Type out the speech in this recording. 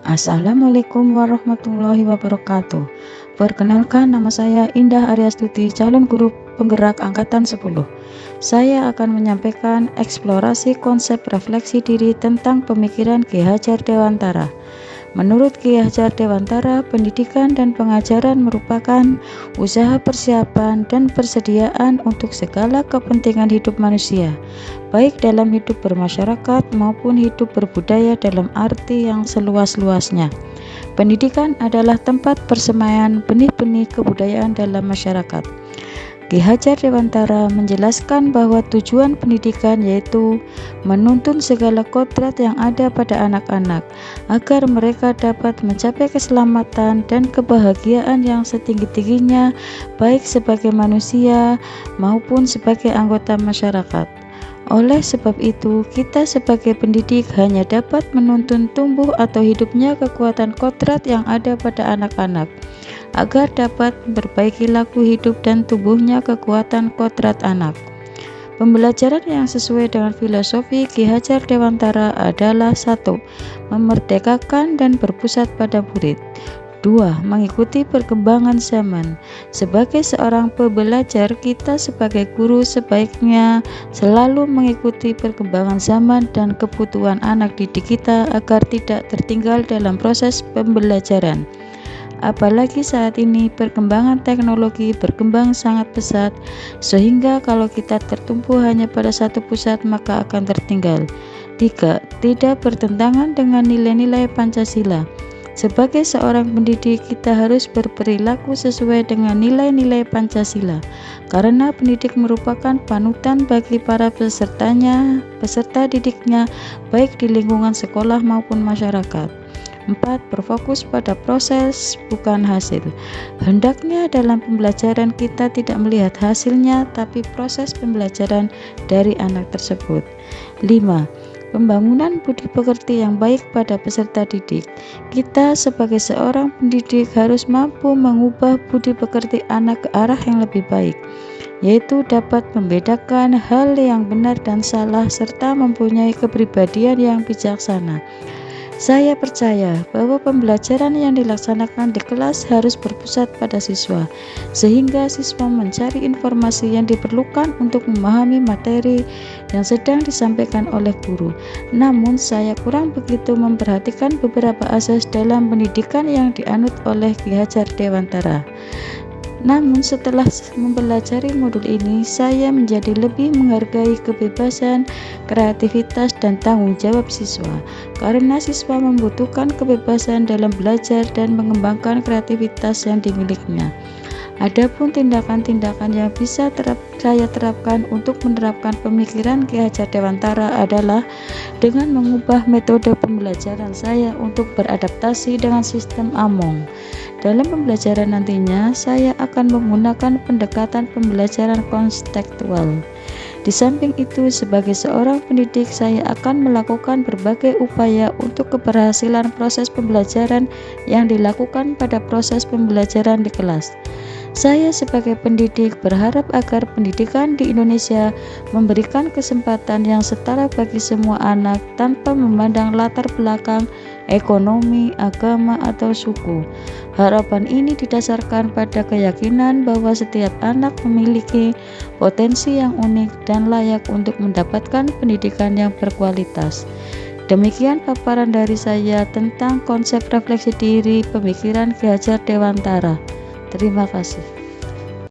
Assalamualaikum warahmatullahi wabarakatuh. Perkenalkan, nama saya Indah Aryastuti, calon guru penggerak angkatan 10. Saya akan menyampaikan eksplorasi konsep refleksi diri tentang pemikiran Ki Hajar Dewantara. Menurut Ki Hajar Dewantara, pendidikan dan pengajaran merupakan usaha persiapan dan persediaan untuk segala kepentingan hidup manusia, baik dalam hidup bermasyarakat maupun hidup berbudaya dalam arti yang seluas-luasnya. Pendidikan adalah tempat persemaian benih-benih kebudayaan dalam masyarakat. Ki Hajar Dewantara menjelaskan bahwa tujuan pendidikan yaitu menuntun segala kodrat yang ada pada anak-anak agar mereka dapat mencapai keselamatan dan kebahagiaan yang setinggi-tingginya, baik sebagai manusia maupun sebagai anggota masyarakat. Oleh sebab itu, kita sebagai pendidik hanya dapat menuntun tumbuh atau hidupnya kekuatan kodrat yang ada pada anak-anak, agar dapat memperbaiki laku hidup dan tumbuhnya kekuatan kodrat anak. Pembelajaran yang sesuai dengan filosofi Ki Hajar Dewantara adalah 1. Memerdekakan dan berpusat pada murid. 2. Mengikuti perkembangan zaman. Sebagai seorang pembelajar, kita sebagai guru sebaiknya selalu mengikuti perkembangan zaman dan kebutuhan anak didik kita agar tidak tertinggal dalam proses pembelajaran. Apalagi saat ini perkembangan teknologi berkembang sangat pesat, sehingga kalau kita tertumpu hanya pada satu pusat maka akan tertinggal. 3. Tidak bertentangan dengan nilai-nilai Pancasila. Sebagai seorang pendidik, kita harus berperilaku sesuai dengan nilai-nilai Pancasila, karena pendidik merupakan panutan bagi para peserta didiknya, baik di lingkungan sekolah maupun masyarakat. 4. Berfokus pada proses, bukan hasil. Hendaknya dalam pembelajaran kita tidak melihat hasilnya, tapi proses pembelajaran dari anak tersebut. 5. Pembangunan budi pekerti yang baik pada peserta didik. Kita sebagai seorang pendidik harus mampu mengubah budi pekerti anak ke arah yang lebih baik, yaitu dapat membedakan hal yang benar dan salah serta mempunyai kepribadian yang bijaksana. Saya percaya bahwa pembelajaran yang dilaksanakan di kelas harus berpusat pada siswa, sehingga siswa mencari informasi yang diperlukan untuk memahami materi yang sedang disampaikan oleh guru. Namun saya kurang begitu memperhatikan beberapa asas dalam pendidikan yang dianut oleh Ki Hajar Dewantara. Namun setelah mempelajari modul ini, saya menjadi lebih menghargai kebebasan, kreativitas, dan tanggung jawab siswa, karena siswa membutuhkan kebebasan dalam belajar dan mengembangkan kreativitas yang dimilikinya. Adapun tindakan-tindakan yang bisa saya terapkan untuk menerapkan pemikiran Ki Hajar Dewantara adalah dengan mengubah metode pembelajaran saya untuk beradaptasi dengan sistem Among. Dalam pembelajaran nantinya, saya akan menggunakan pendekatan pembelajaran konstekstual. Di samping itu, sebagai seorang pendidik, saya akan melakukan berbagai upaya untuk keberhasilan proses pembelajaran yang dilakukan pada proses pembelajaran di kelas. Saya sebagai pendidik berharap agar pendidikan di Indonesia memberikan kesempatan yang setara bagi semua anak tanpa memandang latar belakang, ekonomi, agama, atau suku. Harapan ini didasarkan pada keyakinan bahwa setiap anak memiliki potensi yang unik dan layak untuk mendapatkan pendidikan yang berkualitas. Demikian paparan dari saya tentang konsep refleksi diri pemikiran Ki Hajar Dewantara. Terima kasih.